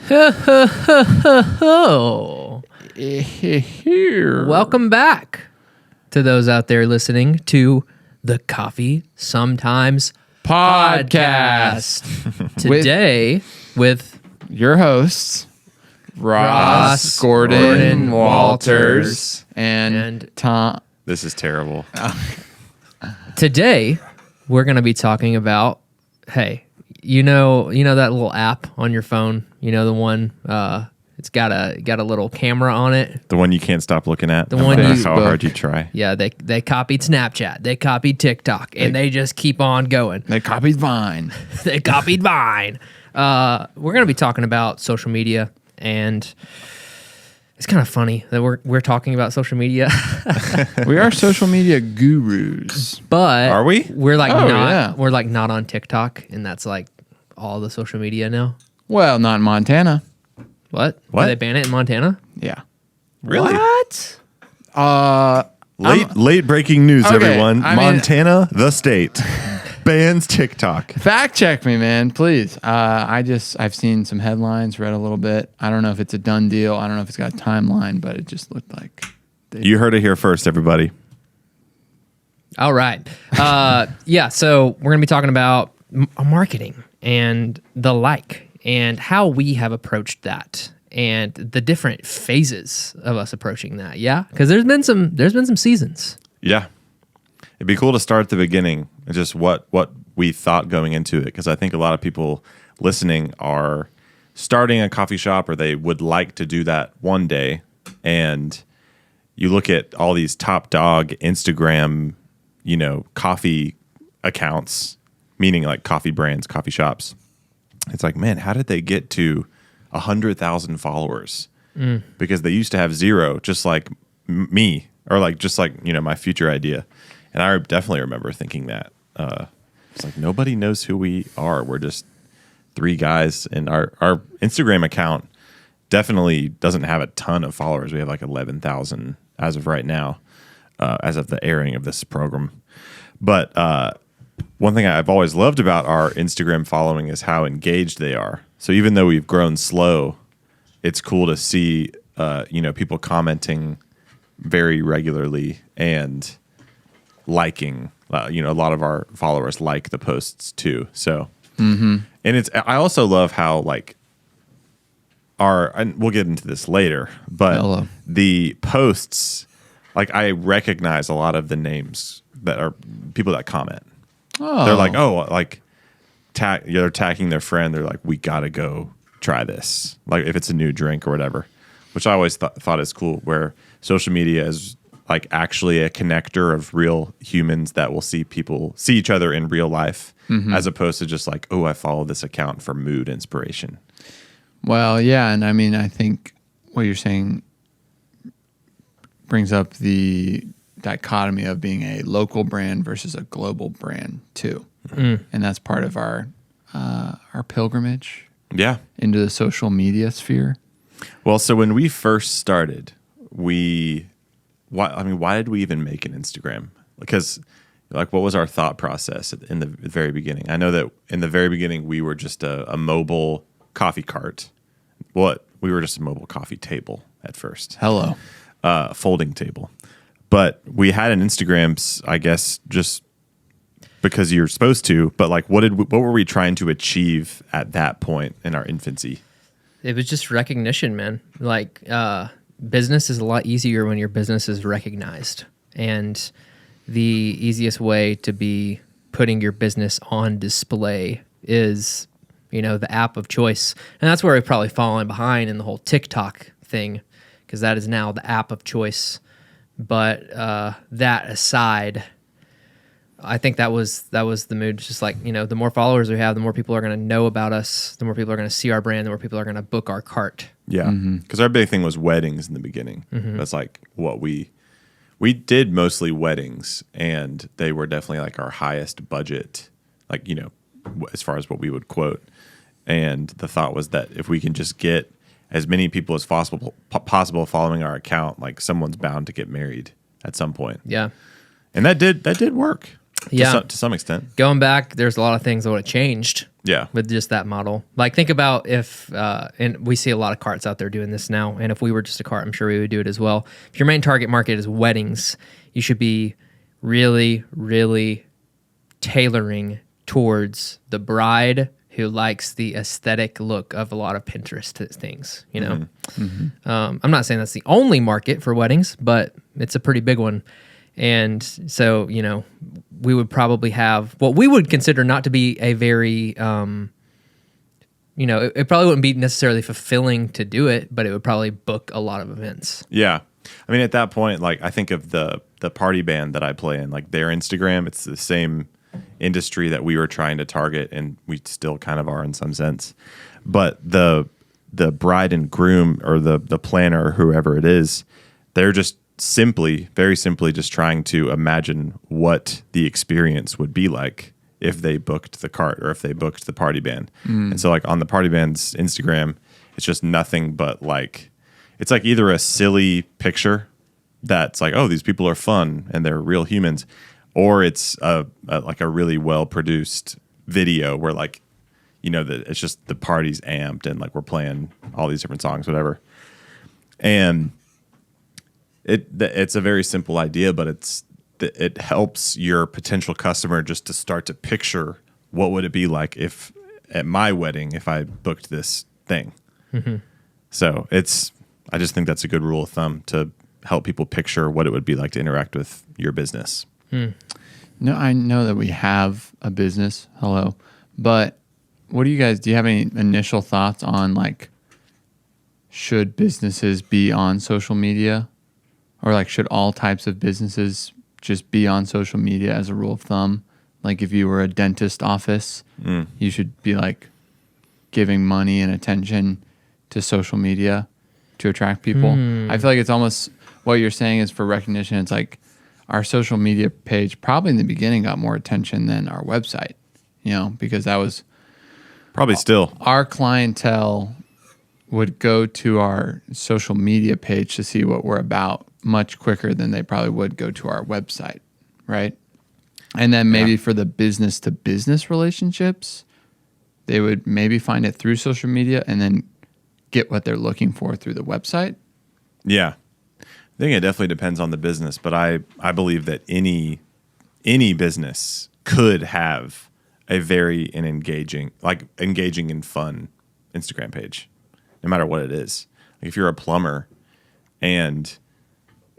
Welcome back to those out there listening to the Coffee Sometimes podcast. Today with your hosts, Ross, Gordon, Walters, and Tom. This is terrible. Today, we're going to be talking about, hey, you know that little app on your phone, the one, it's got a little camera on it. The one you can't stop looking at. The one how hard you try. Yeah, they copied Snapchat, they copied TikTok, and they just keep on going. They copied Vine. They copied Vine. We're going to be talking about social media, and it's kind of funny that we're talking about social media. We are social media gurus. But are we? We're not on TikTok, and that's like all the social media now. Well, not in Montana. What? Did they ban it in Montana? Yeah. Really? What? Late breaking news, Okay, everyone. Montana, the state, bans TikTok. Fact check me, man, please. I've seen some headlines, read a little bit. I don't know if it's a done deal. I don't know if it's got a timeline, but it just looked like You heard it here first, everybody. All right. So we're going to be talking about marketing and the like, and how we have approached that, and the different phases of us approaching that. Yeah, because there's been some seasons. Yeah, it'd be cool to start at the beginning and just what we thought going into it, because I think a lot of people listening are starting a coffee shop, or they would like to do that one day, and you look at all these top dog Instagram, coffee accounts, meaning like coffee brands, coffee shops. It's like, man, how did they get to 100,000 followers? Because they used to have zero, just like me, or like just like my future idea. And I definitely remember thinking that it's like nobody knows who we are. We're just three guys, and our Instagram account definitely doesn't have a ton of followers. We have like 11,000 as of right now, as of the airing of this program. But one thing I've always loved about our Instagram following is how engaged they are. So even though we've grown slow, it's cool to see, people commenting very regularly and liking. A lot of our followers like the posts too. So, and I also love how and we'll get into this later, but the posts, I recognize a lot of the names that are people that comment. Oh. They're like, they're tagging their friend. They're like, we got to go try this. Like if it's a new drink or whatever, which I always thought is cool, where social media is like actually a connector of real humans that will see each other in real life, as opposed to just like, I follow this account for mood inspiration. Well, yeah. And I think what you're saying brings up the dichotomy of being a local brand versus a global brand too. And that's part of our pilgrimage into the social media sphere. Well, so when we first started, why did we even make an Instagram? Because what was our thought process in the very beginning? I know that in the very beginning we were just a mobile coffee cart. We were just a mobile coffee table at first. Hello. Folding table. But we had an Instagram, I guess, just because you're supposed to. But what were we trying to achieve at that point in our infancy? It was just recognition, man. Business is a lot easier when your business is recognized, and the easiest way to be putting your business on display is, the app of choice. And that's where we've probably fallen behind in the whole TikTok thing, because that is now the app of choice. But that aside, I think that was the mood. It's just the more followers we have, the more people are going to know about us, the more people are going to see our brand, the more people are going to book our cart. Yeah, because our big thing was weddings in the beginning. That's what we did, mostly weddings, and they were definitely our highest budget, as far as what we would quote. And the thought was that if we can just get as many people as possible following our account, someone's bound to get married at some point. Yeah. And that did work. To some extent. Going back, there's a lot of things that would have changed. Yeah. With just that model. Like, think about if, and we see a lot of carts out there doing this now. And if we were just a cart, I'm sure we would do it as well. If your main target market is weddings, you should be really, really tailoring towards the bride who likes the aesthetic look of a lot of Pinterest things, you know? I'm not saying that's the only market for weddings, but it's a pretty big one. And so, you know, we would probably have what we would consider not to be a very, you know, it probably wouldn't be necessarily fulfilling to do it, but it would probably book a lot of events. Yeah. I mean, at that point, like, I think of the party band that I play in, like their Instagram, it's the same industry that we were trying to target, and we still kind of are in some sense. But the bride and groom, or the planner, or whoever it is, they're just very simply just trying to imagine what the experience would be like if they booked the cart or if they booked the party band. And so, like, on the party band's Instagram, it's just nothing but like, it's like either a silly picture that's like, oh, these people are fun and they're real humans, or it's like a really well produced video where, like, you know, that it's just the party's amped and like we're playing all these different songs, whatever. And it's a very simple idea, but it helps your potential customer just to start to picture what would it be like if at my wedding if I booked this thing. So I just think that's a good rule of thumb to help people picture what it would be like to interact with your business. No, I know that we have a business. Hello. But what do you have any initial thoughts on, like, should businesses be on social media? Or, like, should all types of businesses just be on social media as a rule of thumb? Like, if you were a dentist office, you should be, like, giving money and attention to social media to attract people. I feel like it's almost what you're saying is for recognition. It's like our social media page probably in the beginning got more attention than our website, you know, because that was probably still our clientele would go to our social media page to see what we're about much quicker than they probably would go to our website, right? And then maybe for the business to business relationships, they would maybe find it through social media and then get what they're looking for through the website. Yeah. I think it definitely depends on the business, but I believe that any business could have a very engaging and fun Instagram page, no matter what it is. Like, if you're a plumber and,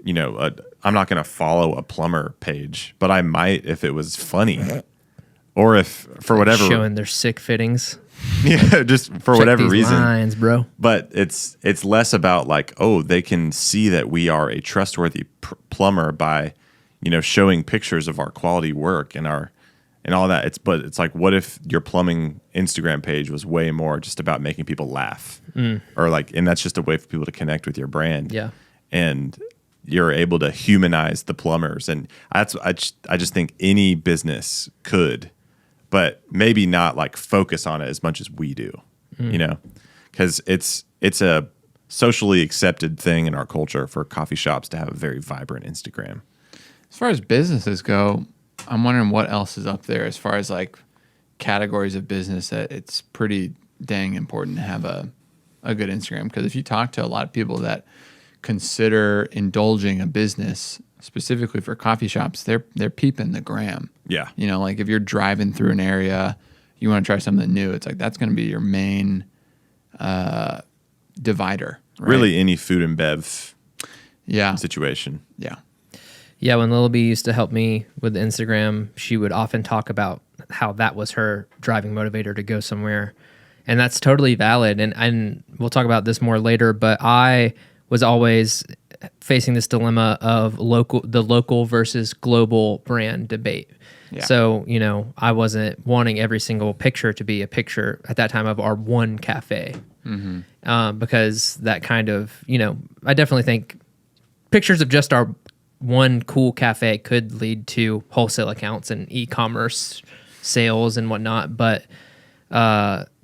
you know, I'm not going to follow a plumber page, but I might if it was funny, or if for whatever showing their sick fittings. Yeah, just for Check whatever these reason, lines, bro. But it's less about like, oh, they can see that we are a trustworthy plumber by, you know, showing pictures of our quality work and all that. It's like, what if your plumbing Instagram page was way more just about making people laugh, or like, and that's just a way for people to connect with your brand. Yeah, and you're able to humanize the plumbers, and I just think any business could. But maybe not like focus on it as much as we do, you know, because it's a socially accepted thing in our culture for coffee shops to have a very vibrant Instagram. As far as businesses go, I'm wondering what else is up there as far as like categories of business that it's pretty dang important to have a good Instagram. Because if you talk to a lot of people that consider indulging a business specifically for coffee shops, they're peeping the gram. Yeah. You know, like if you're driving through an area, you want to try something new, it's like that's going to be your main divider. Right? Really, any food and bev situation. Yeah. Yeah, when Lil B used to help me with the Instagram, she would often talk about how that was her driving motivator to go somewhere. And that's totally valid. And we'll talk about this more later, but I was always facing this dilemma of the local versus global brand debate. Yeah. So, you know, I wasn't wanting every single picture to be a picture at that time of our one cafe, because that kind of, you know, I definitely think pictures of just our one cool cafe could lead to wholesale accounts and e-commerce sales and whatnot. But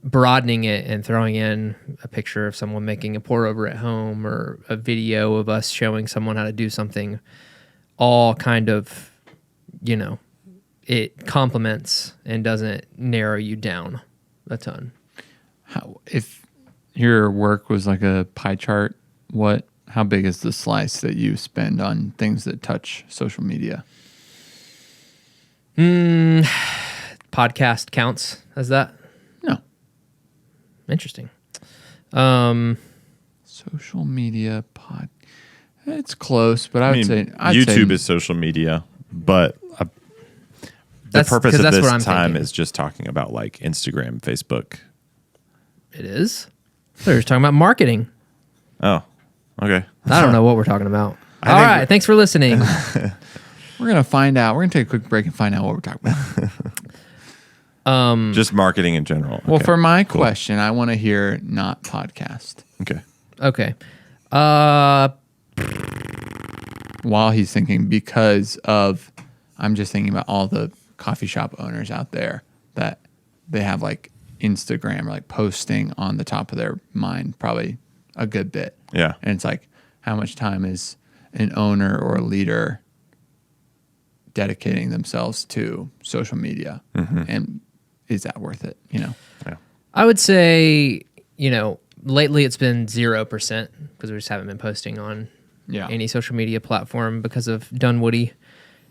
broadening it and throwing in a picture of someone making a pour over at home or a video of us showing someone how to do something, all kind of, you know, it complements and doesn't narrow you down a ton. If your work was like a pie chart, how big is the slice that you spend on things that touch social media? Podcast counts as that? No. Interesting. Social media it's close, but I would say YouTube is social media, but the purpose of this time is just talking about like Instagram, Facebook. It is? They're just talking about marketing. Oh, okay. I don't know what we're talking about. All right. Thanks for listening. We're going to find out. We're going to take a quick break and find out what we're talking about. Just marketing in general. Well, for my question, I want to hear not podcast. Okay. While he's thinking, because I'm just thinking about all the coffee shop owners out there that they have like Instagram or like posting on the top of their mind, probably a good bit. Yeah. And it's like, how much time is an owner or a leader dedicating themselves to social media? And is that worth it? Yeah. I would say, lately it's been 0% because we just haven't been posting on any social media platform because of Dunwoody.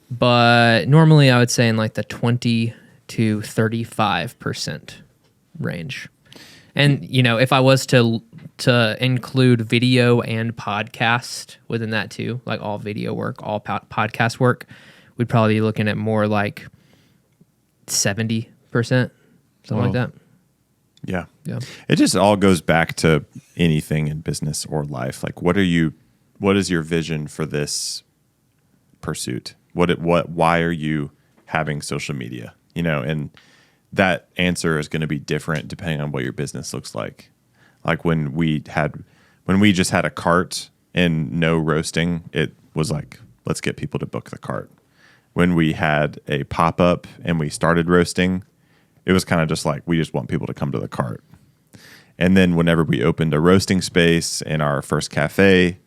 But normally I would say in like the 20 to 35% range. And, if I was to include video and podcast within that too, like all video work, all podcast work, we'd probably be looking at more like 70%, something like that. Yeah. It just all goes back to anything in business or life. Like, what is your vision for this pursuit? Why are you having social media? And that answer is going to be different depending on what your business looks like. Like when we just had a cart and no roasting, it was like, let's get people to book the cart. When we had a pop-up and we started roasting, it was kind of just like, we just want people to come to the cart. And then whenever we opened a roasting space in our first cafe,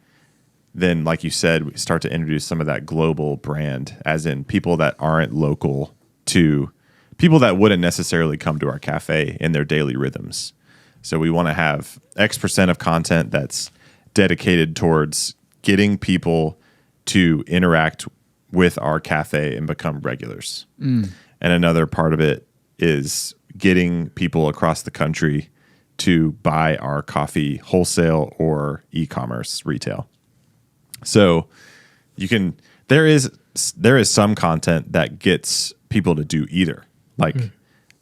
then like you said, we start to introduce some of that global brand, as in people that aren't local to people that wouldn't necessarily come to our cafe in their daily rhythms. So we want to have X% of content that's dedicated towards getting people to interact with our cafe and become regulars. And another part of it is getting people across the country to buy our coffee wholesale or e-commerce retail. So there is some content that gets people to do either. Like,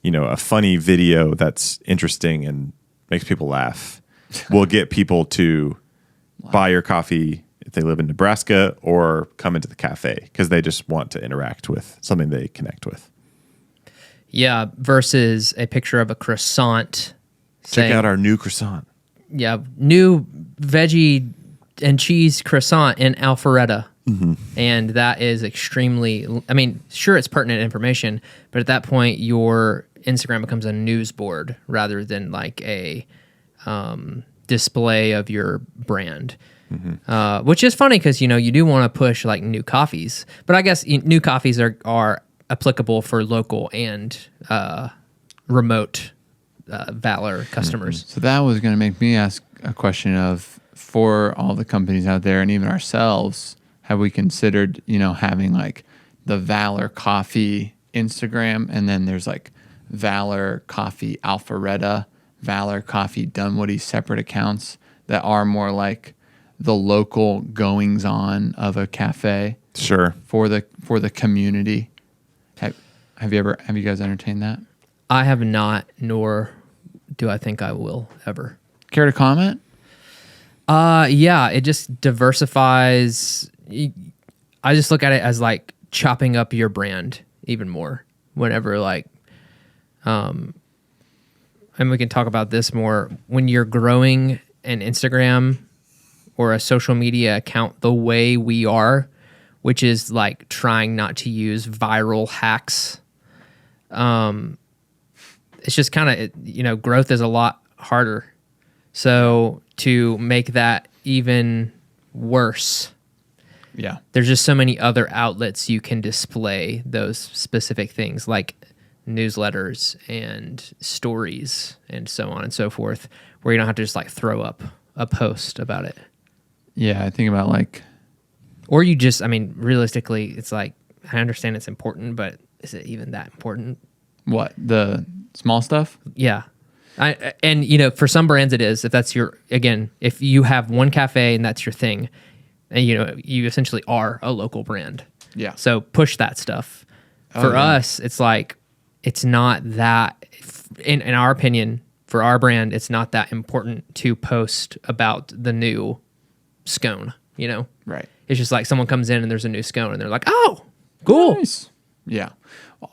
a funny video that's interesting and makes people laugh will get people to buy your coffee if they live in Nebraska or come into the cafe because they just want to interact with something they connect with. Yeah, versus a picture of a croissant. Check out our new croissant. Yeah, new veggie and cheese croissant in Alpharetta. And that is extremely, sure, it's pertinent information, but at that point, your Instagram becomes a news board rather than like a display of your brand. Which is funny because, you do want to push like new coffees, but I guess new coffees are applicable for local and remote Valor customers. So that was going to make me ask a question of, for all the companies out there and even ourselves, have we considered, having like the Valor Coffee Instagram, and then there's like Valor Coffee Alpharetta, Valor Coffee Dunwoody separate accounts that are more like the local goings on of a cafe. Sure. For the community. Have you guys entertained that? I have not, nor do I think I will ever. Care to comment? Yeah, it just diversifies. I just look at it as like chopping up your brand even more whenever and we can talk about this more when you're growing an Instagram or a social media account the way we are, which is like trying not to use viral hacks. It's just kind of, growth is a lot harder. So to make that even worse, Yeah. There's just so many other outlets you can display those specific things, like newsletters and stories and so on and so forth, where you don't have to just like throw up a post about it. Yeah, I think about like, or you just, I mean, realistically, it's like, I understand it's important, but is it even that important? what, the small stuff? Yeah. And you know, for some brands it is, if that's your, again, if you have one cafe and that's your thing, and you know, you essentially are a local brand. Yeah. So push that stuff. For us, it's like, it's not that, in our opinion, for our brand, it's not that important to post about the new scone, you know? Right. It's just like someone comes in and there's a new scone and they're like, oh, cool. Nice. Yeah.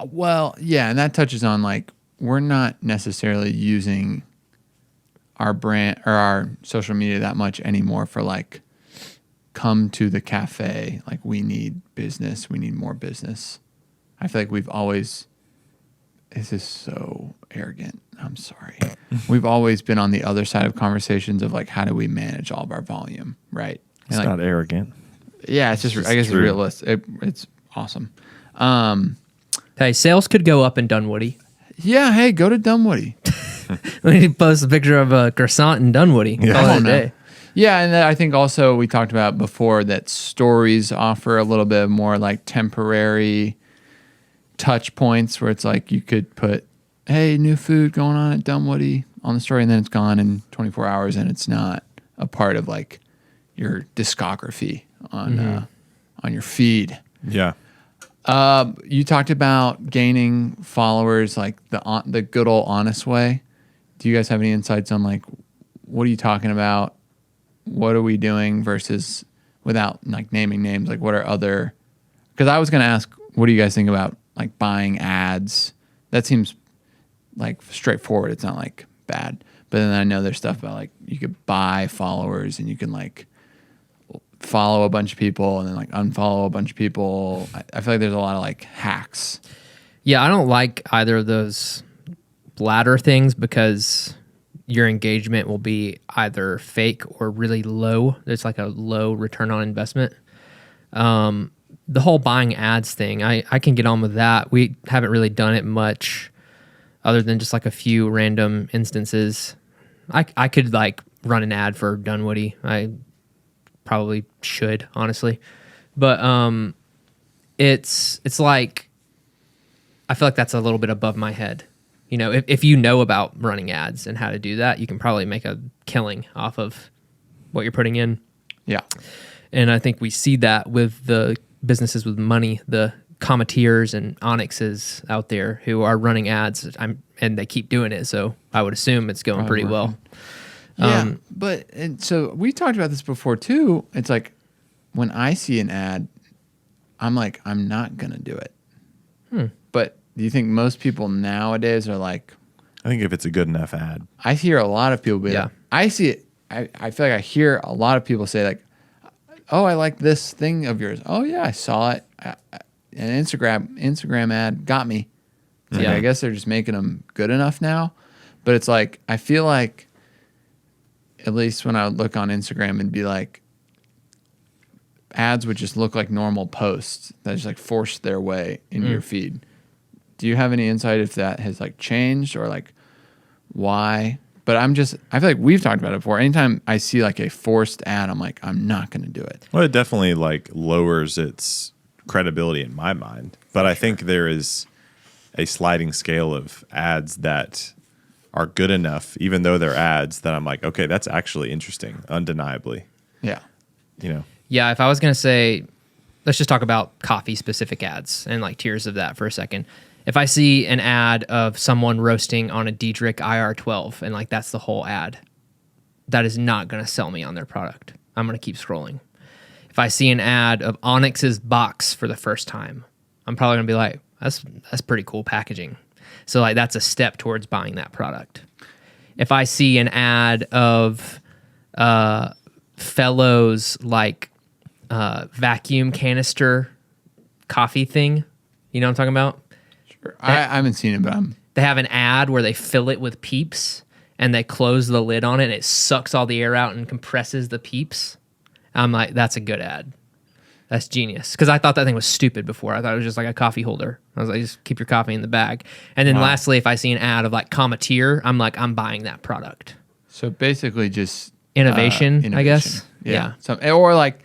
Well, yeah, and that touches on like, we're not necessarily using our brand or our social media that much anymore for like, come to the cafe. Like, we need business. We need more business. I feel like we've always, this is so arrogant. I'm sorry. We've always been on the other side of conversations of like, how do we manage all of our volume? Right. It's like, not arrogant. Yeah. It's just I guess true. it's realistic. It's awesome. Hey, sales could go up in Dunwoody. Yeah. Hey, go to Dunwoody. We need to post a picture of a croissant in Dunwoody. Yeah. Call it a Come on day. now. Yeah, and I think also we talked about before that stories offer a little bit more like temporary touch points where it's like you could put, hey, new food going on at Dunwoody on the story, and then it's gone in 24 hours and it's not a part of like your discography on your feed. Yeah. You talked about gaining followers like the good old honest way. Do you guys have any insights on like what are you talking about? What are we doing versus without like naming names? Like what are other, because I was going to ask, what do you guys think about like buying ads? That seems like straightforward. It's not like bad, but then I know there's stuff about like you could buy followers and you can like follow a bunch of people and then like unfollow a bunch of people. I feel like there's a lot of like hacks. Yeah, I don't like either of those latter things because your engagement will be either fake or really low. It's like a low return on investment. The whole buying ads thing, I can get on with that. We haven't really done it much other than just like a few random instances. I could like run an ad for Dunwoody. I probably should, honestly. But it's like, I feel like that's a little bit above my head. You know, if you know about running ads and how to do that, you can probably make a killing off of what you're putting in. Yeah. And I think we see that with the businesses with money, the Cometiers and Onyxes out there who are running ads, and they keep doing it. So I would assume it's going pretty well. Yeah, and so we talked about this before too. It's like when I see an ad, I'm like, I'm not going to do it. But do you think most people nowadays are like, I think if it's a good enough ad. I hear a lot of people be like, I see it. I feel like I hear a lot of people say like, oh, I like this thing of yours. Oh yeah, I saw it. An Instagram ad got me. It's like, I guess they're just making them good enough now. But it's like, I feel like, at least when I would look on Instagram and be like, ads would just look like normal posts that just like forced their way into your feed. Do you have any insight if that has like changed or like why? But I feel like we've talked about it before. Anytime I see like a forced ad, I'm like, I'm not going to do it. Well, it definitely like lowers its credibility in my mind. But I think there is a sliding scale of ads that are good enough, even though they're ads, that I'm like, okay, that's actually interesting, undeniably. Yeah. You know? Yeah, if I was going to say, let's just talk about coffee-specific ads and like tiers of that for a second. If I see an ad of someone roasting on a Diedrich IR12 and like that's the whole ad, that is not going to sell me on their product. I'm going to keep scrolling. If I see an ad of Onyx's box for the first time, I'm probably going to be like, that's pretty cool packaging. So like that's a step towards buying that product. If I see an ad of Fellows like vacuum canister coffee thing, you know what I'm talking about? Sure. I haven't seen it, but they have an ad where they fill it with Peeps and they close the lid on it and it sucks all the air out and compresses the Peeps. I'm like, that's a good ad. That's genius. Because I thought that thing was stupid before. I thought it was just like a coffee holder. I was like, just keep your coffee in the bag. And then lastly, if I see an ad of like Cometeer, I'm like, I'm buying that product. So basically just innovation, I guess. Yeah. So, or like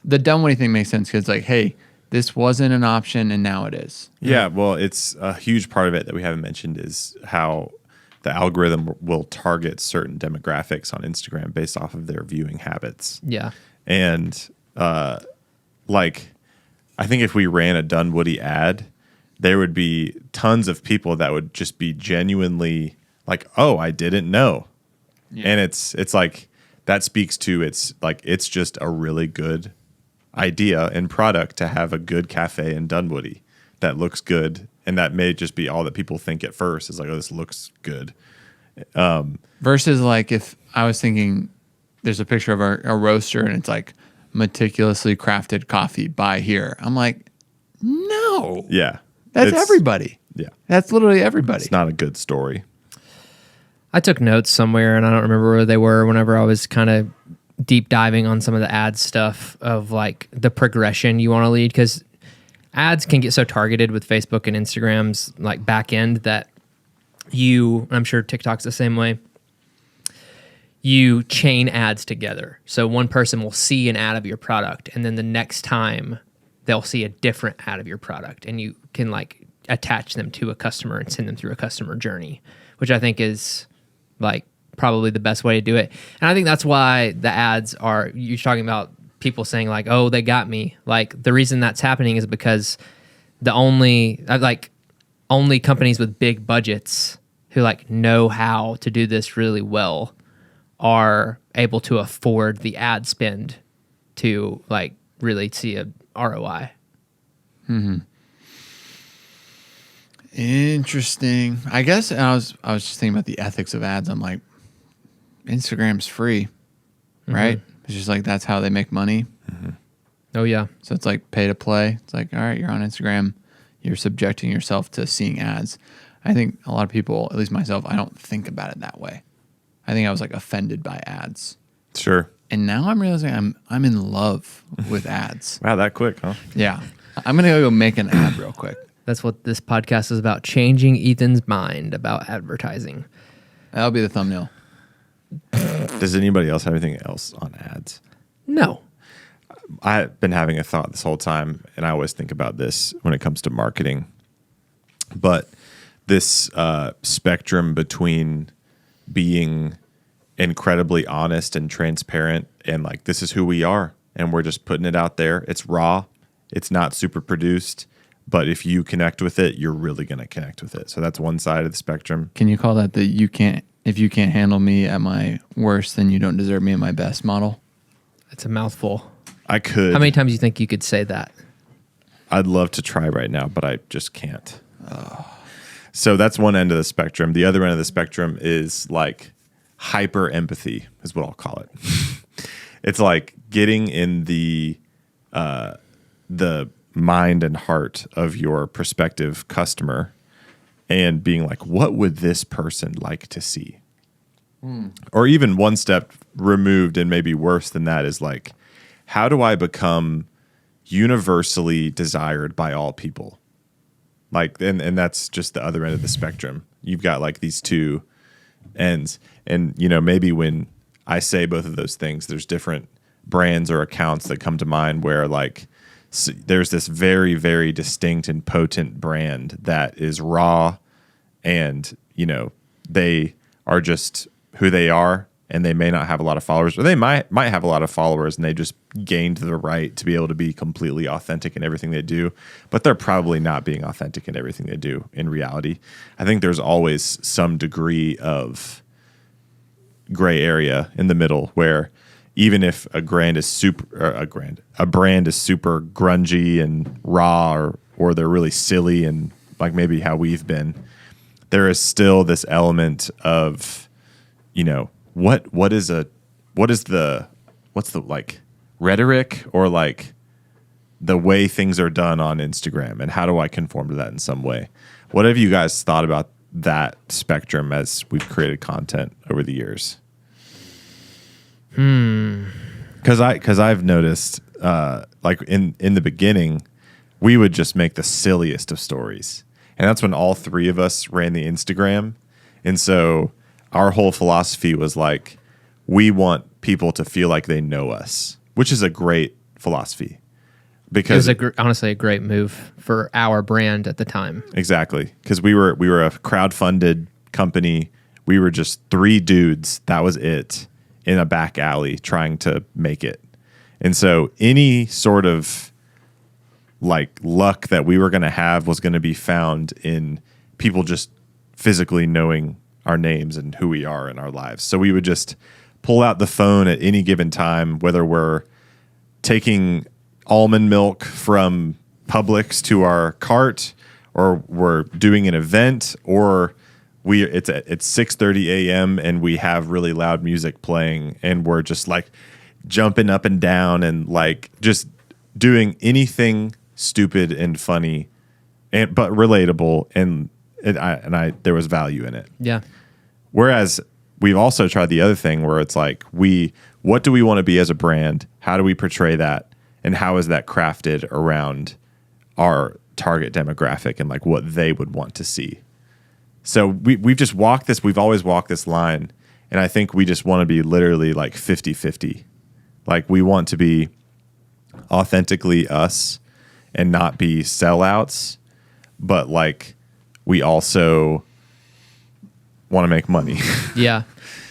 the Dunwoody thing makes sense because like, hey, this wasn't an option and now it is. Yeah. Well, it's a huge part of it that we haven't mentioned is how the algorithm will target certain demographics on Instagram based off of their viewing habits. Yeah. And like, I think if we ran a Dunwoody ad, there would be tons of people that would just be genuinely like, "Oh, I didn't know," and it's like that speaks to it's just a really good idea and product to have a good cafe in Dunwoody that looks good, and that may just be all that people think at first is like, "Oh, this looks good." Versus like if I was thinking, there's a picture of a roaster and it's like meticulously crafted coffee by here. I'm like, no. Yeah. That's everybody. Yeah. That's literally everybody. It's not a good story. I took notes somewhere and I don't remember where they were whenever I was kind of deep diving on some of the ad stuff of like the progression you want to lead, because ads can get so targeted with Facebook and Instagram's like back end that I'm sure TikTok's the same way, you chain ads together. So one person will see an ad of your product and then the next time they'll see a different ad of your product, and you can like attach them to a customer and send them through a customer journey, which I think is like probably the best way to do it. And I think that's why the ads are, you're talking about people saying like, oh, they got me. Like the reason that's happening is because the only companies with big budgets who like know how to do this really well are able to afford the ad spend to like really see a ROI. Mm-hmm. Interesting. I guess I was just thinking about the ethics of ads. I'm like, Instagram's free, right? It's just like that's how they make money. Mm-hmm. Oh yeah. So it's like pay to play. It's like, all right, you're on Instagram, you're subjecting yourself to seeing ads. I think a lot of people, at least myself, I don't think about it that way. I think I was like offended by ads. Sure. And now I'm realizing I'm in love with ads. Wow, that quick, huh? Yeah. I'm going to go make an ad real quick. That's what this podcast is about, changing Ethan's mind about advertising. That'll be the thumbnail. Does anybody else have anything else on ads? No. I've been having a thought this whole time, and I always think about this when it comes to marketing. But this spectrum between being incredibly honest and transparent and like, this is who we are, and we're just putting it out there. It's raw. It's not super produced. But if you connect with it, you're really going to connect with it. So that's one side of the spectrum. Can you call that if you can't handle me at my worst, then you don't deserve me at my best model? That's a mouthful. I could. How many times do you think you could say that? I'd love to try right now, but I just can't. So that's one end of the spectrum. The other end of the spectrum is like hyper empathy is what I'll call it. It's like getting in the mind and heart of your prospective customer and being like, what would this person like to see? Or even one step removed and maybe worse than that is like, how do I become universally desired by all people? Like, and that's just the other end of the spectrum. You've got like these two ends. And, you know, maybe when I say both of those things, there's different brands or accounts that come to mind where like, so there's this very, very distinct and potent brand that is raw and, you know, they are just who they are, and they may not have a lot of followers, or they might have a lot of followers and they just gained the right to be able to be completely authentic in everything they do, but they're probably not being authentic in everything they do in reality. I think there's always some degree of gray area in the middle where even if a brand is super grungy and raw, or they're really silly and like maybe how we've been, there is still this element of, you know, what's the like rhetoric or like the way things are done on Instagram, and how do I conform to that in some way? What have you guys thought about that spectrum as we've created content over the years? Because I've noticed like in the beginning, we would just make the silliest of stories. And that's when all three of us ran the Instagram. And so our whole philosophy was like, we want people to feel like they know us, which is a great philosophy. Because it was honestly a great move for our brand at the time. Exactly. Because we were a crowdfunded company. We were just three dudes. That was it, in a back alley trying to make it. And so any sort of like luck that we were going to have was going to be found in people just physically knowing our names and who we are in our lives. So we would just pull out the phone at any given time, whether we're taking almond milk from Publix to our cart, or we're doing an event, or it's 6:30 a.m. and we have really loud music playing, and we're just like jumping up and down and like just doing anything stupid and funny, but relatable, and there was value in it. Yeah. Whereas we've also tried the other thing where it's like, what do we want to be as a brand? How do we portray that? And how is that crafted around our target demographic and like what they would want to see? So we've just walked this, we've always walked this line. And I think we just want to be literally like 50-50. Like we want to be authentically us and not be sellouts, but like we also want to make money. Yeah.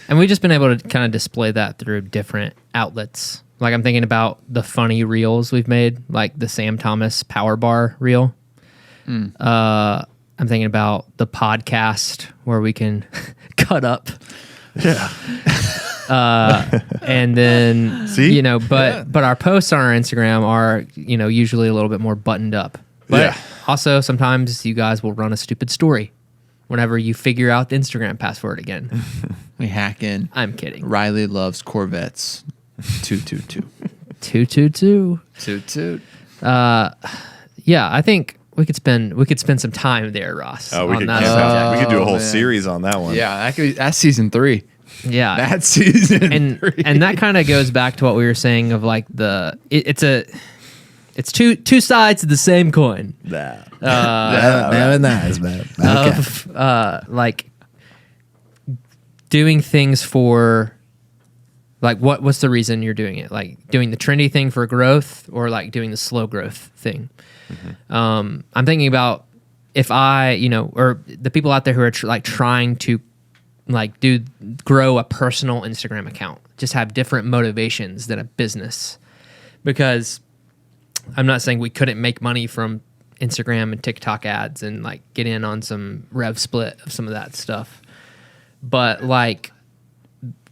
And we've just been able to kind of display that through different outlets. Like I'm thinking about the funny reels we've made, like the Sam Thomas Power Bar reel. I'm thinking about the podcast where we can cut up. Yeah. And then, See? but our posts on our Instagram are, usually a little bit more buttoned up. But also sometimes you guys will run a stupid story whenever you figure out the Instagram password again. We hack in. I'm kidding. Riley loves Corvettes. 222. 222. Toot toot. Yeah, I think we could spend some time there, Ross. Oh, we on could that camp subject. out. We could do a whole man. series on that one. Yeah, that's season 3. Yeah, That's season and 3. and that kind of goes back to what we were saying of like it's two sides of the same coin. Very nice, man. Okay. Of like doing things for like what's the reason you're doing it? Like doing the trendy thing for growth, or like doing the slow growth thing. I'm thinking about if I, or the people out there who are trying to like grow a personal Instagram account, just have different motivations than a business. Because I'm not saying we couldn't make money from Instagram and TikTok ads and like get in on some rev split of some of that stuff. But like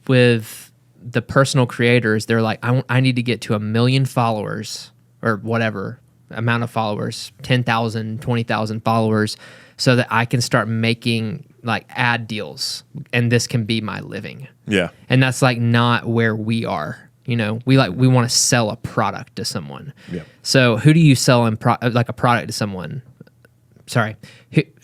with the personal creators, they're like, I need to get to 1 million followers or whatever amount of followers, 10,000, 20,000 followers, so that I can start making like ad deals and this can be my living. Yeah. And that's like not where we are. We want to sell a product to someone. Yeah. So who do you sell like a product to someone? Sorry.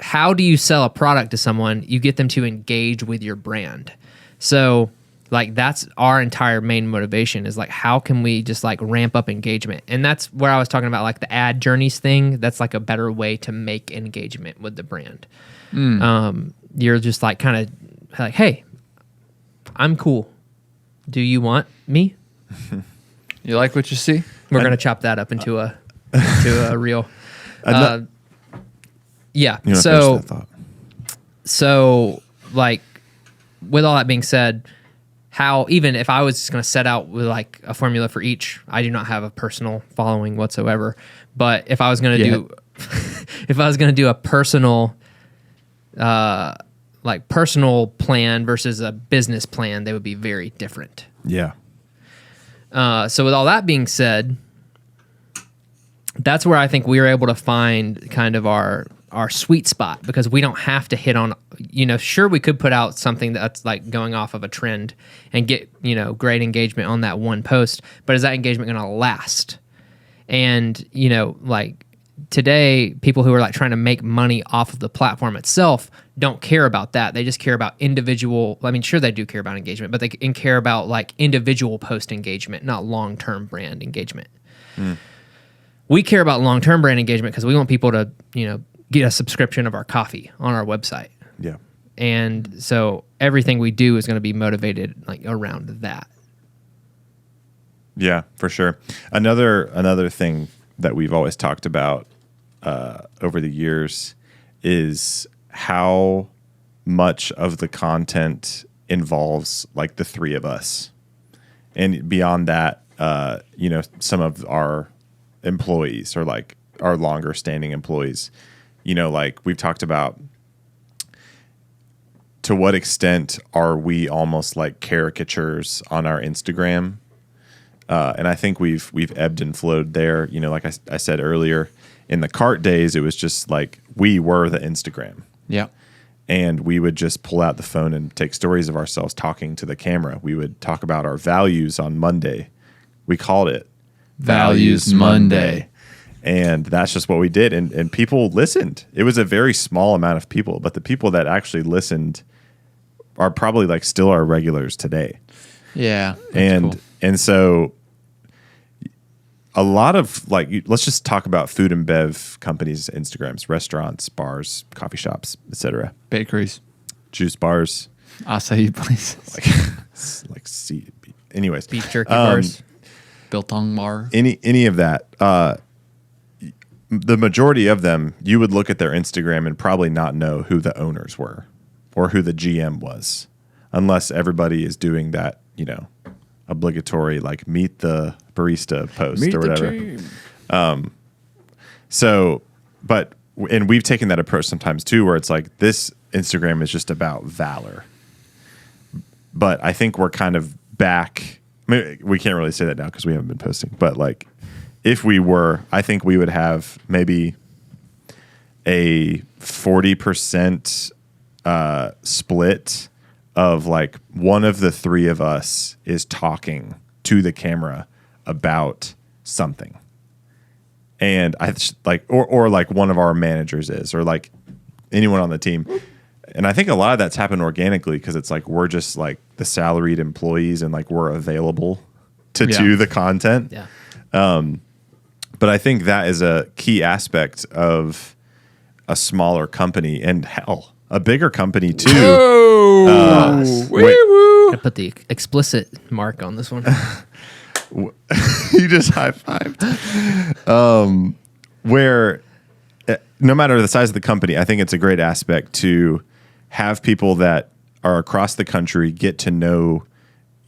How do you sell a product to someone? You get them to engage with your brand. So like that's our entire main motivation is like, how can we just like ramp up engagement? And that's where I was talking about like the ad journeys thing. That's like a better way to make engagement with the brand. You're just like kind of like, hey, I'm cool. Do you want me? You like what you see? We're going to chop that up into a reel. Yeah. You wanna finish that thought? So like with all that being said, how even if I was just going to set out with like a formula for each, I do not have a personal following whatsoever. But if I was going to do a personal, like personal plan versus a business plan, they would be very different. Yeah. So with all that being said, that's where I think we were able to find kind of our sweet spot, because we don't have to hit on, sure, we could put out something that's like going off of a trend and get, great engagement on that one post, but is that engagement going to last? And, like today, people who are like trying to make money off of the platform itself don't care about that. They just care about individual. I mean, sure, they do care about engagement, but they can care about like individual post engagement, not long-term brand engagement. we care about long-term brand engagement because we want people to, get a subscription of our coffee on our website. Yeah. And so everything we do is going to be motivated like around that. Yeah, for sure. Another thing that we've always talked about over the years is how much of the content involves like the three of us, and beyond that, some of our employees or like our longer standing employees. Like we've talked about, to what extent are we almost like caricatures on our Instagram? And I think we've ebbed and flowed there. Like I said earlier, in the cart days, it was just like we were the Instagram. Yeah. And we would just pull out the phone and take stories of ourselves talking to the camera. We would talk about our values on Monday. We called it Values Monday. And that's just what we did. And people listened. It was a very small amount of people, but the people that actually listened are probably like still our regulars today. Yeah. And cool. and so a lot of like, let's just talk about food and bev companies, Instagrams, restaurants, bars, coffee shops, etc. Bakeries, juice bars, acai places, anyways, Beef jerky bars, biltong bar, any of that. The majority of them, you would look at their Instagram and probably not know who the owners were or who the GM was, unless everybody is doing that, obligatory like meet the barista post or whatever. And we've taken that approach sometimes too, where it's like this Instagram is just about Valor. But I think we're kind of back. I mean, we can't really say that now because we haven't been posting, but like if we were, I think we would have maybe a 40% split of like one of the three of us is talking to the camera about something. And I like, or like one of our managers is, or like anyone on the team. And I think a lot of that's happened organically because it's like, we're just like the salaried employees and like we're available to do the content. Yeah. But I think that is a key aspect of a smaller company, and hell, a bigger company too. I put the explicit mark on this one. You just high-fived. Where no matter the size of the company, I think it's a great aspect to have people that are across the country get to know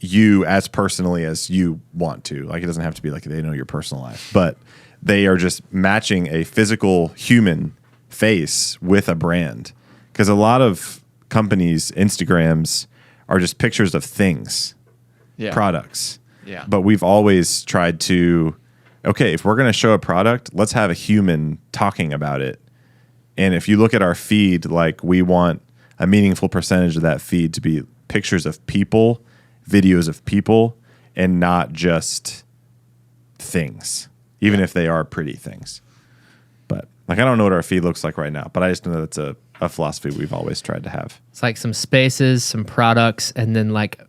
you as personally as you want to. Like, it doesn't have to be like they know your personal life, but they are just matching a physical human face with a brand. Because a lot of companies' Instagrams are just pictures of things, products. Yeah. But we've always tried to, okay, if we're going to show a product, let's have a human talking about it. And if you look at our feed, like we want a meaningful percentage of that feed to be pictures of people, videos of people, and not just things, even if they are pretty things. But like, I don't know what our feed looks like right now, but I just know that's a philosophy we've always tried to have. It's like some spaces, some products, and then like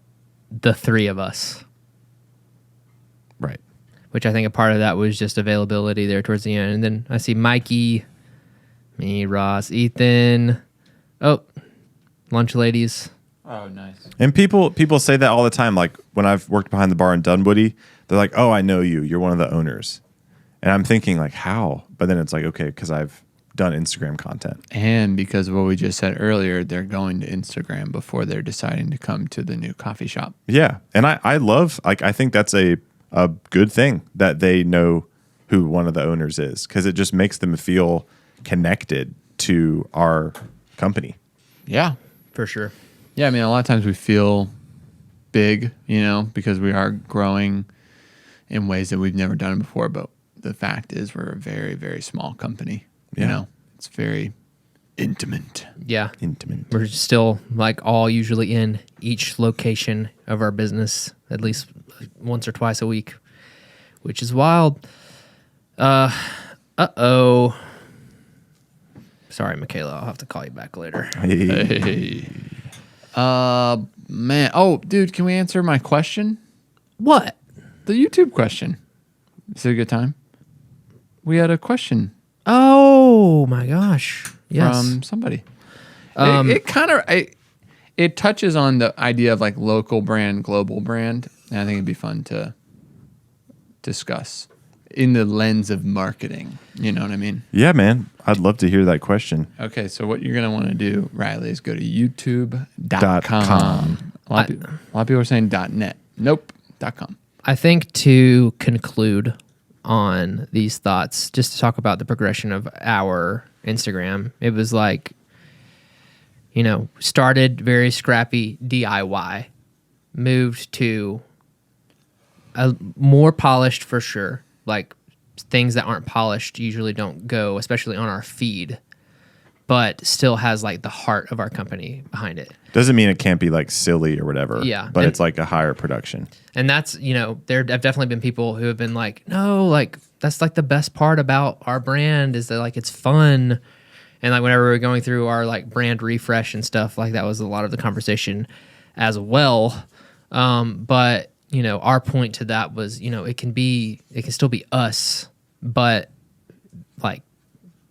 the three of us. Right. Which I think a part of that was just availability there towards the end. And then I see Mikey, me, Ross, Ethan. Oh, lunch ladies. Oh, nice. And people say that all the time. Like when I've worked behind the bar in Dunwoody, they're like, "Oh, I know you. You're one of the owners." And I'm thinking like, how? But then it's like, okay, because I've done Instagram content. And because of what we just said earlier, they're going to Instagram before they're deciding to come to the new coffee shop. Yeah. And I love, like, I think that's a good thing that they know who one of the owners is, because it just makes them feel connected to our company. Yeah. For sure. Yeah, I mean, a lot of times we feel big, because we are growing in ways that we've never done before. But the fact is we're a very, very small company. Yeah. It's very intimate. Yeah. Intimate. We're still like all usually in each location of our business at least once or twice a week, which is wild. Uh-oh. Sorry, Michaela. I'll have to call you back later. Hey. Man. Oh, dude, can we answer my question? What? The YouTube question. Is it a good time? We had a question Oh my gosh! Yes. from somebody. It touches on the idea of like local brand, global brand, and I think it'd be fun to discuss in the lens of marketing. You know what I mean? Yeah, man. I'd love to hear that question. Okay, so what you're gonna want to do, Riley, is go to youtube.com. A lot of people are saying .net. Nope, .com. I think to conclude on these thoughts, just to talk about the progression of our Instagram, it was like, started very scrappy DIY, moved to a more polished for sure. Like things that aren't polished usually don't go, especially on our feed, but still has like the heart of our company behind it. Doesn't mean it can't be like silly or whatever. Yeah. But it's like a higher production. And that's, there have definitely been people who have been like, no, like that's like the best part about our brand is that like it's fun. And like whenever we were going through our like brand refresh and stuff, like that was a lot of the conversation as well. But our point to that was, it can still be us, but like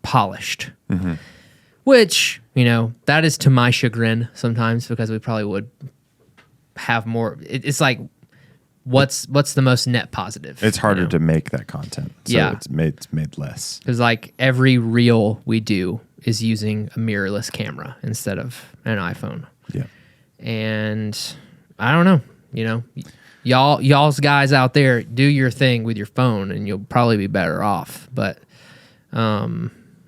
polished. Mm-hmm. Which, that is to my chagrin sometimes because we probably would have more. It's like, what's the most net positive? It's harder to make that content. So yeah. It's made less. Because like every reel we do is using a mirrorless camera instead of an iPhone. Yeah. And I don't know, y'all's guys out there, do your thing with your phone and you'll probably be better off. But,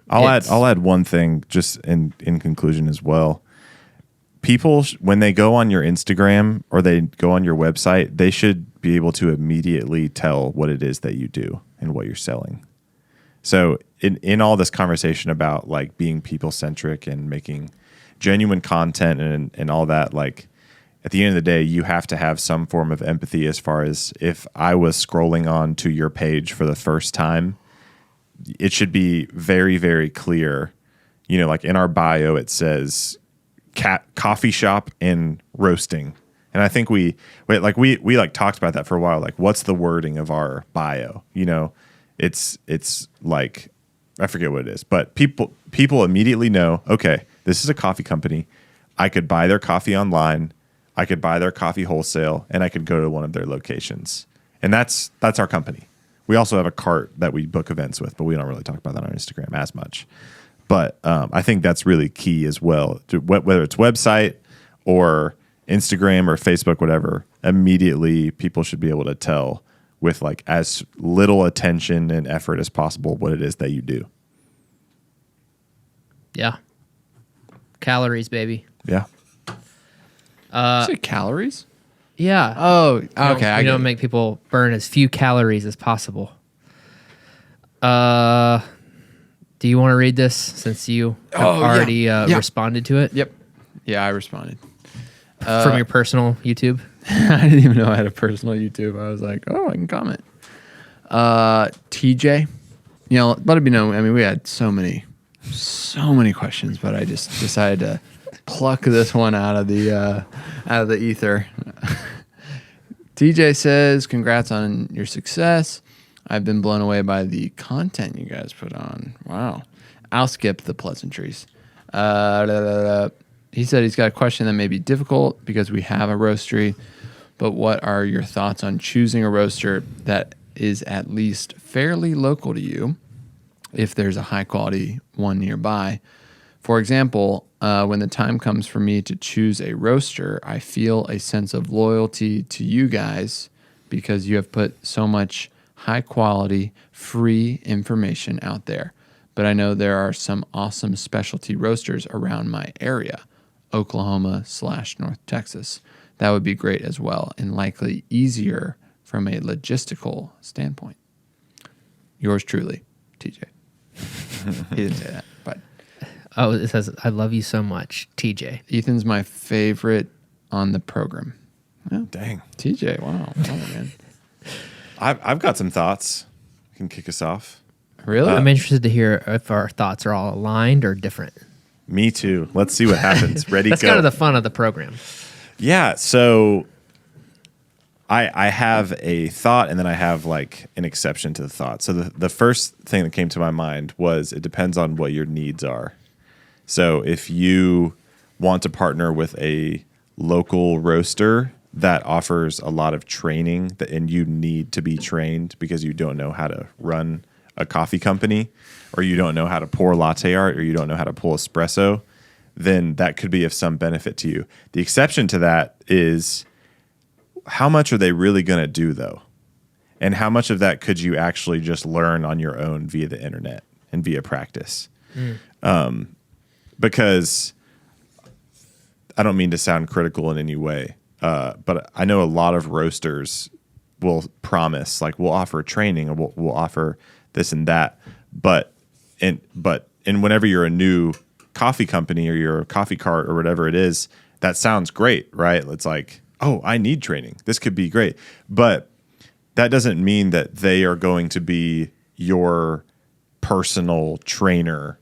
I'll add one thing just in conclusion as well. People, when they go on your Instagram or they go on your website, they should be able to immediately tell what it is that you do and what you're selling. So in all this conversation about like being people centric and making genuine content and all that, like at the end of the day, you have to have some form of empathy as far as if I was scrolling on to your page for the first time, it should be very, very clear. Like in our bio, it says coffee shop and roasting. And I think we talked about that for a while. Like, what's the wording of our bio? It's like, I forget what it is, but people immediately know, okay, this is a coffee company. I could buy their coffee online. I could buy their coffee wholesale, and I could go to one of their locations. And that's our company. We also have a cart that we book events with, but we don't really talk about that on Instagram as much. But I think that's really key as well. Whether it's website or Instagram or Facebook, whatever, immediately people should be able to tell with like as little attention and effort as possible what it is that you do. Yeah. Calories, baby. Yeah. You say calories? Yeah. Oh, okay. We don't make people burn as few calories as possible. Do you want to read this since you have already responded to it? Yep. Yeah, I responded. From your personal YouTube? I didn't even know I had a personal YouTube. I was like, oh, I can comment. TJ, let it be known. I mean, we had so many questions, but I just decided to pluck this one out of the ether. TJ says, congrats on your success. I've been blown away by the content you guys put on. Wow. I'll skip the pleasantries. He said he's got a question that may be difficult because we have a roastery, but what are your thoughts on choosing a roaster that is at least fairly local to you if there's a high quality one nearby? For example, when the time comes for me to choose a roaster, I feel a sense of loyalty to you guys because you have put so much high quality, free information out there. But I know there are some awesome specialty roasters around my area, Oklahoma/North Texas. That would be great as well and likely easier from a logistical standpoint. Yours truly, TJ. He didn't say that, but. Oh, it says, I love you so much, TJ. Ethan's my favorite on the program. Yeah. Dang. TJ, wow. Oh, man. I've got some thoughts. You can kick us off. Really? I'm interested to hear if our thoughts are all aligned or different. Me too. Let's see what happens. Ready, That's go. kind of the fun of the program. Yeah. So I have a thought, and then I have like an exception to the thought. So the first thing that came to my mind was it depends on what your needs are. So if you want to partner with a local roaster that offers a lot of training and you need to be trained because you don't know how to run a coffee company, or you don't know how to pour latte art, or you don't know how to pull espresso, then that could be of some benefit to you. The exception to that is, how much are they really going to do, though? And how much of that could you actually just learn on your own via the internet and via practice? Because I don't mean to sound critical in any way, but I know a lot of roasters will promise, like, we'll offer training, or we'll offer this and that. But whenever you're a new coffee company, or you're a coffee cart, or whatever it is, that sounds great, right? It's like, oh, I need training. This could be great. But that doesn't mean that they are going to be your personal trainer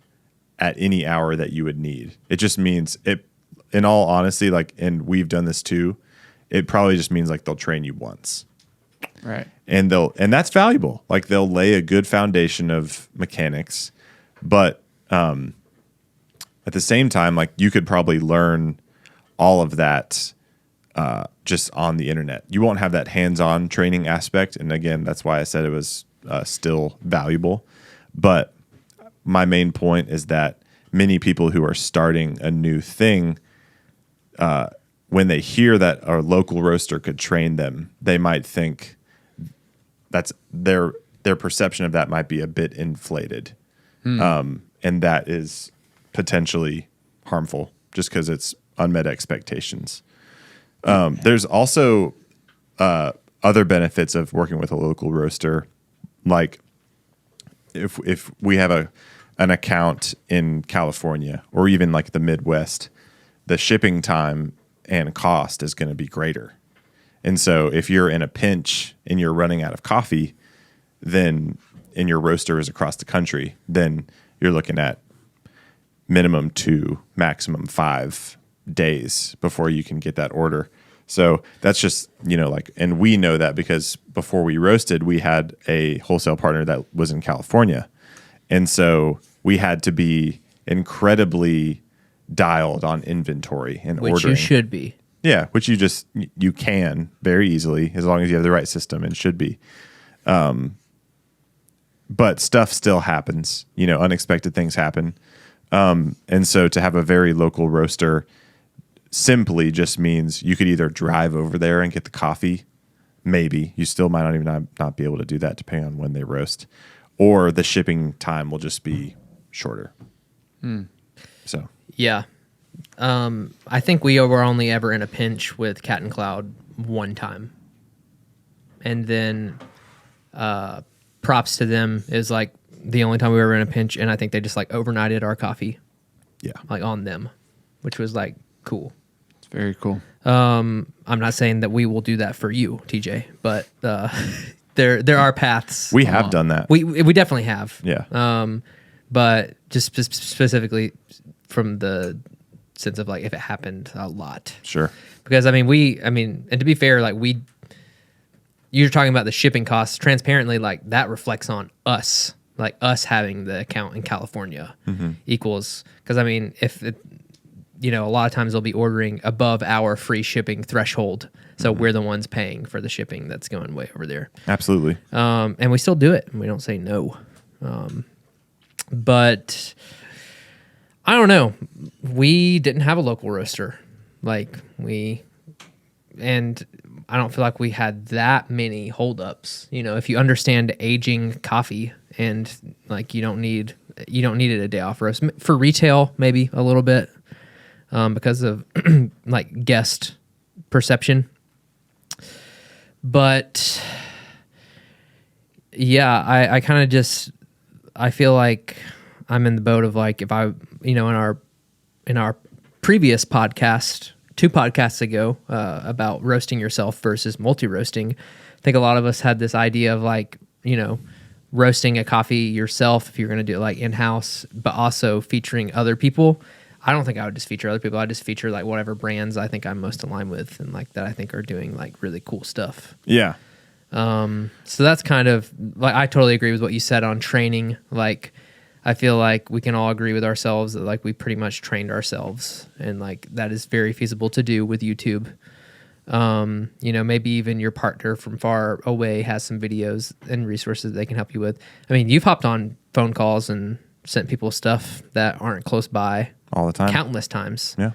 at any hour that you would need. It just means, it, in all honesty, like, and we've done this too, it probably just means like they'll train you once. Right. And that's valuable. Like, they'll lay a good foundation of mechanics, but at the same time, like, you could probably learn all of that just on the internet. You won't have that hands-on training aspect, and again, that's why I said it was still valuable. But my main point is that many people who are starting a new thing, when they hear that a local roaster could train them, they might think that's their perception of that might be a bit inflated, and that is potentially harmful just because it's unmet expectations. There's also other benefits of working with a local roaster, like if we have an account in California or even like the Midwest, the shipping time and cost is going to be greater. And so if you're in a pinch and you're running out of coffee, then and your roaster is across the country, then you're looking at minimum 2, maximum 5 days before you can get that order. So that's just, like, and we know that because before we roasted, we had a wholesale partner that was in California. And so we had to be incredibly dialed on inventory and ordering. Which you should be. Yeah, which you can very easily as long as you have the right system, and should be. But stuff still happens, unexpected things happen. And so to have a very local roaster simply just means you could either drive over there and get the coffee. Maybe you still might not be able to do that depending on when they roast, or the shipping time will just be shorter. So, yeah. I think we were only ever in a pinch with Cat and Cloud one time. And then, props to them is like the only time we were in a pinch. And I think they just like overnighted our coffee. Yeah. Like on them, which was like cool. It's very cool. I'm not saying that we will do that for you, TJ, but, there are paths. We have done that. We definitely have. Yeah. But just specifically from the sense of like if it happened a lot. Sure. Because and to be fair, like you're talking about the shipping costs transparently, like that reflects on us, like us having the account in California equals, because if it, a lot of times they'll be ordering above our free shipping threshold. So we're the ones paying for the shipping that's going way over there. Absolutely. And we still do it, and we don't say no. But I don't know. We didn't have a local roaster. And I don't feel like we had that many holdups. If you understand aging coffee and like you don't need it a day off roast. For retail, maybe a little bit, because of like guest perception. But yeah, I kind of just, I feel like I'm in the boat of like, if I, in our previous podcast, 2 podcasts ago, about roasting yourself versus multi-roasting, I think a lot of us had this idea of like, roasting a coffee yourself if you're going to do it like in-house, but also featuring other people. I don't think I would just feature other people. I just feature like whatever brands I think I'm most aligned with and like that I think are doing like really cool stuff. Yeah. So that's kind of like, I totally agree with what you said on training. Like, I feel like we can all agree with ourselves that like we pretty much trained ourselves, and like that is very feasible to do with YouTube. You know, maybe even your partner from far away has some videos and resources they can help you with. I mean, you've hopped on phone calls and sent people stuff that aren't close by All the time. countless times. Yeah.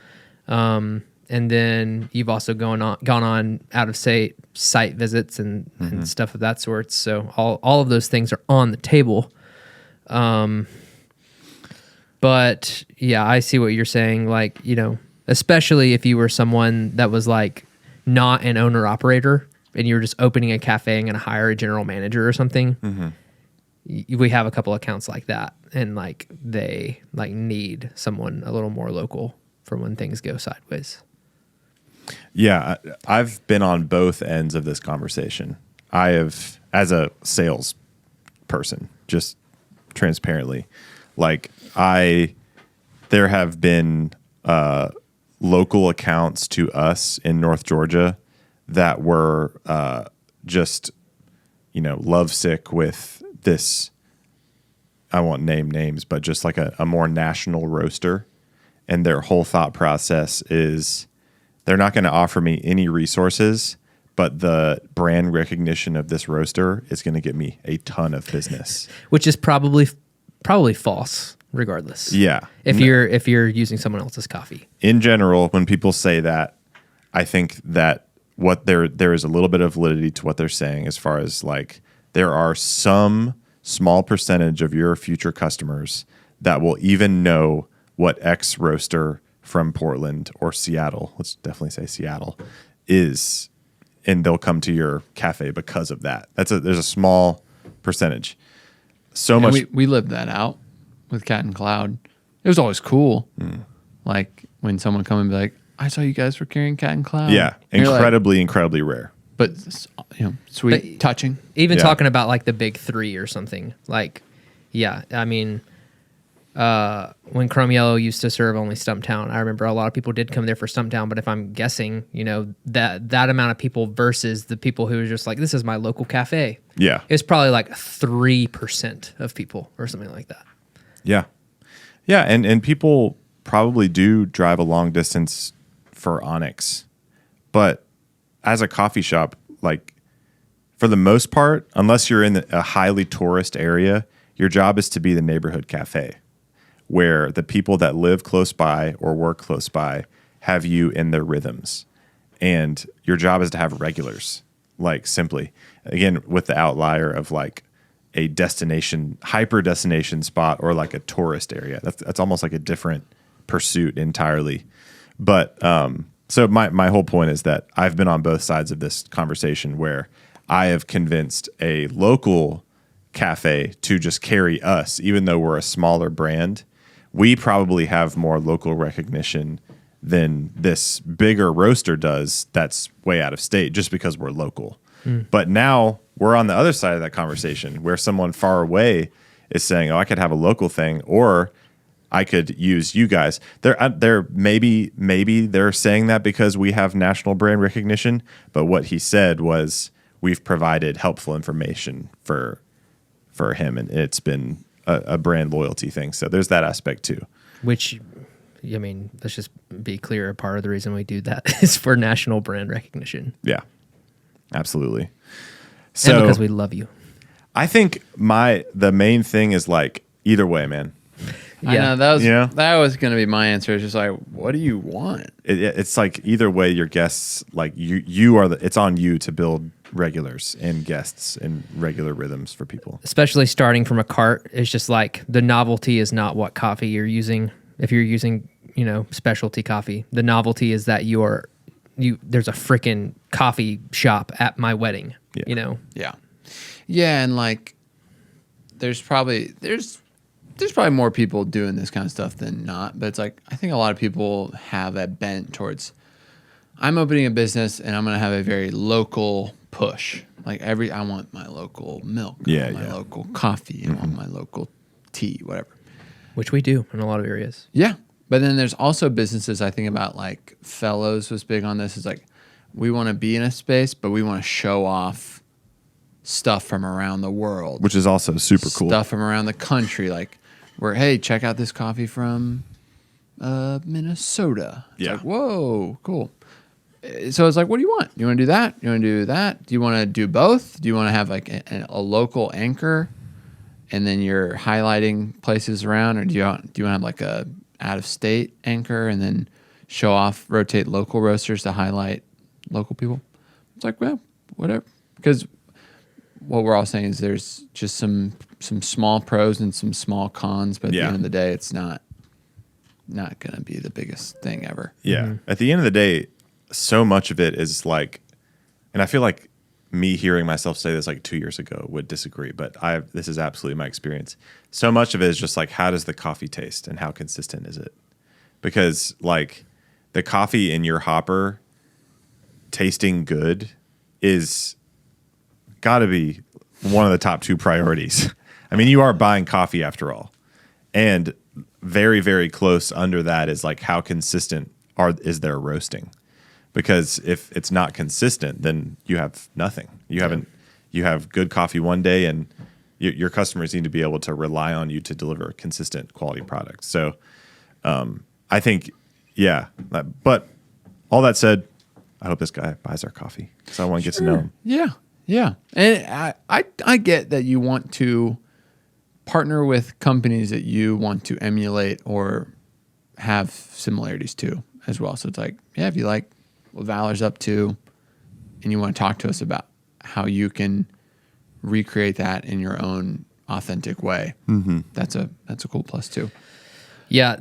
And then you've also gone on out of site visits and stuff of that sort. So all of those things are on the table. But yeah, I see what you're saying. Like, you know, especially if you were someone that was like not an owner operator and you're just opening a cafe and going to hire a general manager or something. We have a couple accounts like that, and like they like need someone a little more local for when things go sideways. Yeah, I've been on both ends of this conversation. I have, as a sales person, just transparently, like there have been local accounts to us in North Georgia that were just, you know, lovesick with this. I won't name names, but just like a more national roaster, and their whole thought process is, they're not going to offer me any resources, but the brand recognition of this roaster is going to get me a ton of business. Which is probably false, regardless. Yeah. If you're using someone else's coffee. In general, when people say that, I think that there is a little bit of validity to what they're saying, as far as like there are some small percentage of your future customers that will even know what X roaster from Portland or Seattle, let's definitely say Seattle, is, and they'll come to your cafe because of that. There's a small percentage. So much. We lived that out with Cat and Cloud. It was always cool. Like when someone come and be like, I saw you guys were carrying Cat and Cloud. Yeah, And incredibly rare. but you know, sweet, touching. Even Yeah. talking about like the big three or something. Like, yeah, I mean, when Chrome Yellow used to serve only Stumptown, I remember a lot of people did come there for Stumptown, but if I'm guessing, you know, that amount of people versus the people who are just like, this is my local cafe. Yeah. It's probably like 3% of people or something like that. Yeah. Yeah, and people probably do drive a long distance for Onyx. But as a coffee shop, like for the most part, unless you're in a highly tourist area, your job is to be the neighborhood cafe, where the people that live close by or work close by have you in their rhythms. And your job is to have regulars, like simply, again, with the outlier of like a destination, hyper destination spot, or like a tourist area. That's almost like a different pursuit entirely. But so my whole point is that I've been on both sides of this conversation, where I have convinced a local cafe to just carry us, even though we're a smaller brand. We probably have more local recognition than this bigger roaster does that's way out of state, just because we're local. But now we're on the other side of that conversation, where someone far away is saying, oh, I could have a local thing, or I could use you guys. Maybe they're saying that because we have national brand recognition, but what he said was, we've provided helpful information for him, and it's been a brand loyalty thing. So there's that aspect too. Which, I mean, let's just be clear. Part of the reason we do that is for national brand recognition. Yeah, absolutely. So and because we love you. I think the main thing is like, either way, man. Yeah. I know that was going to be my answer. It's just like, what do you want? It's like either way, your guests, like you are it's on you to build regulars and guests and regular rhythms for people. Especially starting from a cart, it's just like the novelty is not what coffee you're using. If you're using, you know, specialty coffee, the novelty is that there's a freaking coffee shop at my wedding. Yeah. You know. Yeah, and like there's probably more people doing this kind of stuff than not, but it's like, I think a lot of people have a bent towards, I'm opening a business and I'm going to have a very local push. Like I want my local milk, I want my local coffee, I want my local tea, whatever. Which we do in a lot of areas. Yeah. But then there's also businesses I think about, like Fellows was big on this. Is like, we want to be in a space, but we want to show off stuff from around the world, which is also super cool. Stuff from around the country, like hey, check out this coffee from Minnesota. It's like, whoa, cool. So it's like, what do you want? You want to do that? You want to do that? Do you want to do both? Do you want to have like a local anchor, and then you're highlighting places around, or do you want to have like a out of state anchor and then rotate local roasters to highlight local people? It's like, well, whatever. Because what we're all saying is there's just some small pros and some small cons, but at the end of the day, it's not going to be the biggest thing ever. Yeah. Mm-hmm. At the end of the day, so much of it is like, and I feel like me hearing myself say this like 2 years ago would disagree, but this is absolutely my experience. So much of it is just like, how does the coffee taste and how consistent is it? Because like the coffee in your hopper tasting good is got to be one of the top 2 priorities. I mean, you are buying coffee after all. And very, very close under that is like, how consistent is their roasting? Because if it's not consistent, then you have nothing. You have good coffee one day, and your customers need to be able to rely on you to deliver consistent quality products. So I think, but all that said, I hope this guy buys our coffee because I want to get to know him. Yeah. And I get that you want to partner with companies that you want to emulate or have similarities to as well. So it's like, if you like what Valor's up to and you want to talk to us about how you can recreate that in your own authentic way, that's a cool plus too. Yeah.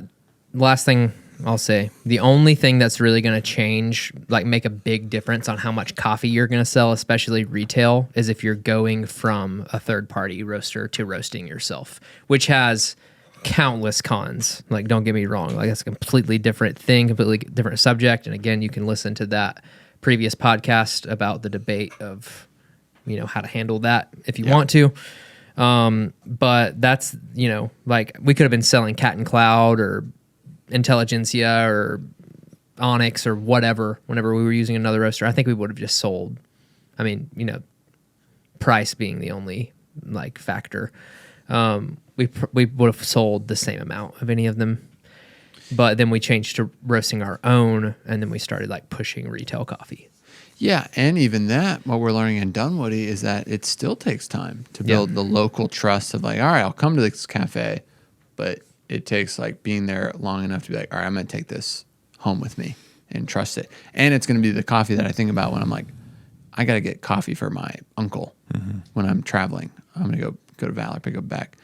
Last thing I'll say, the only thing that's really going to change, like make a big difference on how much coffee you're going to sell, especially retail, is if you're going from a third-party roaster to roasting yourself, which has countless cons. Like, don't get me wrong, like that's a completely different thing, completely different subject. And again, you can listen to that previous podcast about the debate of, how to handle that if you want to. But that's, like we could have been selling Cat and Cloud or Intelligentsia or Onyx or whatever whenever we were using another roaster. I think we would have just sold. I mean, price being the only like factor. We would have sold the same amount of any of them, but then we changed to roasting our own, and then we started like pushing retail coffee. Yeah, and even that, what we're learning in Dunwoody is that it still takes time to build the local trust of like, all right, I'll come to this cafe, but it takes like being there long enough to be like, all right, I'm going to take this home with me and trust it. And it's going to be the coffee that I think about when I'm like, I got to get coffee for my uncle when I'm traveling. I'm going to go to Valor, pick up back.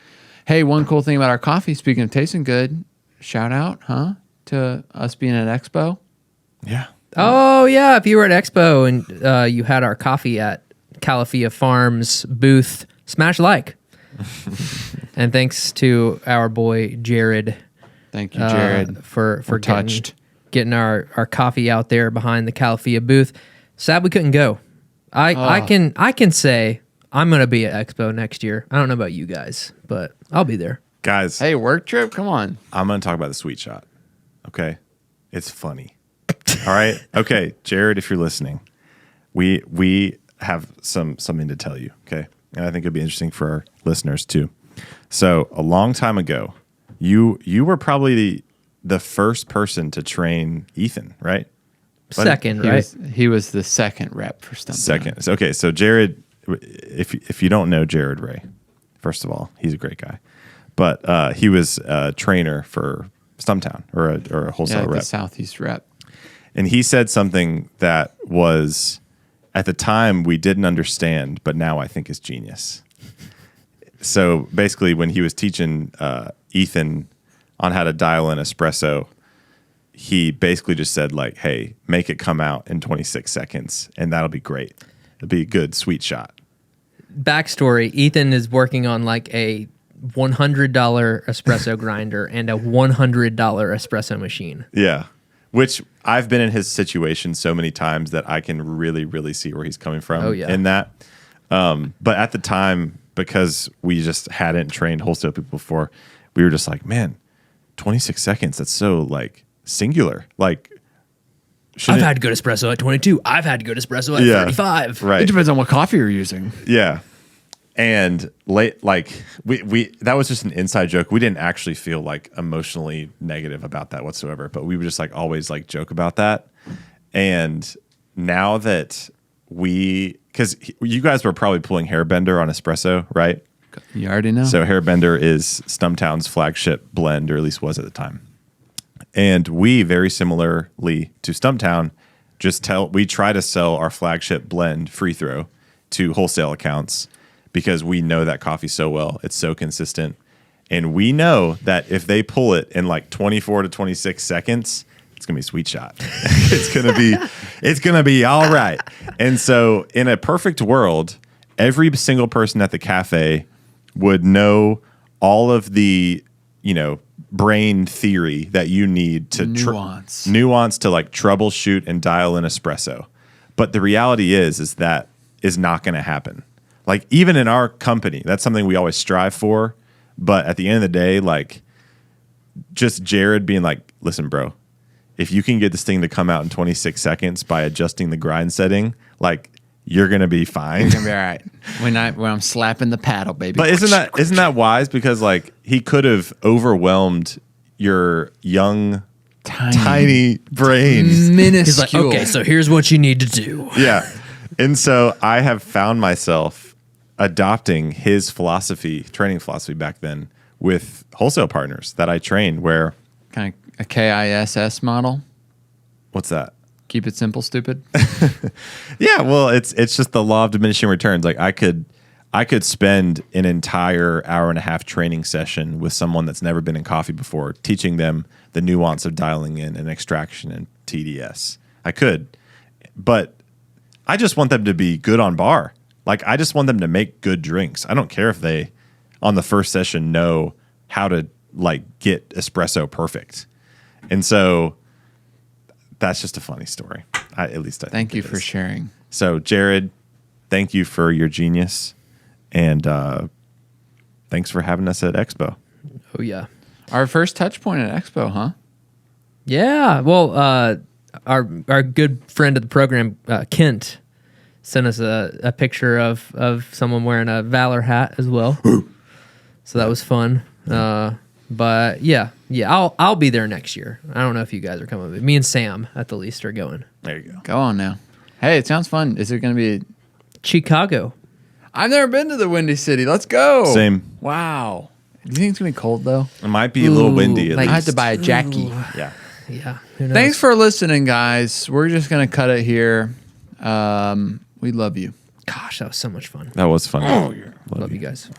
Hey, one cool thing about our coffee, speaking of tasting good, shout out, to us being at Expo. Yeah. Oh, yeah. If you were at Expo and you had our coffee at Calafia Farms booth, smash like. And thanks to our boy Jared. Thank you, Jared, for getting our coffee out there behind the Calafia booth. Sad we couldn't go. I can say I'm gonna be at Expo next year. I don't know about you guys, but I'll be there. Guys, hey, work trip, come on. I'm gonna talk about the sweet shot. Okay, it's funny. All right, okay, Jared, if you're listening, we have something to tell you. Okay, and I think it'd be interesting for our listeners too. So a long time ago, you were probably the first person to train Ethan, right? Second, right? He was the second rep for Stumptown. Second. Okay, so Jared, if you don't know Jared Ray, first of all, he's a great guy. But he was a trainer for Stumptown or a wholesale rep. The Southeast rep. And he said something that was, at the time, we didn't understand, but now I think is genius. So basically, when he was teaching Ethan on how to dial in espresso, he basically just said, like, hey, make it come out in 26 seconds, and that'll be great. It'll be a good, sweet shot. Backstory, Ethan is working on like a $100 espresso grinder and a $100 espresso machine. Yeah, which I've been in his situation so many times that I can really, really see where he's coming from in that. But at the time, because we just hadn't trained wholesale people before, we were just like, man, 26 seconds. That's so like singular. Like, I've had good espresso at 22. I've had good espresso at 35. Right. It depends on what coffee you're using. Yeah. And late, like we that was just an inside joke. We didn't actually feel like emotionally negative about that whatsoever, but we would just like always like joke about that. And now that because you guys were probably pulling Hairbender on espresso, right? You already know. So Hairbender is Stumptown's flagship blend, or at least was at the time. And we, very similarly to Stumptown, we try to sell our flagship blend free throw to wholesale accounts because we know that coffee so well. It's so consistent. And we know that if they pull it in like 24 to 26 seconds, it's going to be a sweet shot. it's going to be all right. And so in a perfect world, every single person at the cafe would know all of the, brain theory that you need to nuance to like troubleshoot and dial in espresso. But the reality is that is not going to happen. Like even in our company, that's something we always strive for. But at the end of the day, like just Jared being like, listen, bro, if you can get this thing to come out in 26 seconds by adjusting the grind setting, like you're going to be fine. You're going to be all right. When I'm slapping the paddle, baby. But isn't that wise? Because like he could have overwhelmed your young, tiny brains. Minuscule. He's like, okay, so here's what you need to do. Yeah. And so I have found myself adopting his training philosophy back then with wholesale partners that I trained where. Kind of a KISS model. What's that? Keep it simple, stupid. Yeah, well, it's just the law of diminishing returns. Like I could spend an entire hour and a half training session with someone that's never been in coffee before, teaching them the nuance of dialing in and extraction and TDS. I could, but I just want them to be good on bar. Like I just want them to make good drinks. I don't care if they on the first session know how to like get espresso perfect. And so that's just a funny story. At least I Thank you for sharing. So Jared, thank you for your genius, and thanks for having us at Expo. Oh yeah, our first touch point at Expo, huh? Yeah. Well, our good friend of the program, Kent, sent us a picture of someone wearing a Valor hat as well. So that was fun. But yeah, I'll be there next year. I don't know if you guys are coming. But me and Sam, at the least, are going. There you go. Go on now. Hey, it sounds fun. Is it going to be Chicago? I've never been to the Windy City. Let's go. Same. Wow. Do you think it's going to be cold, though? It might be a little windy. At I least. had to buy a Jackie. Yeah. Yeah. Who knows? Thanks for listening, guys. We're just going to cut it here. We love you. Gosh, that was so much fun. That was fun. Love you guys.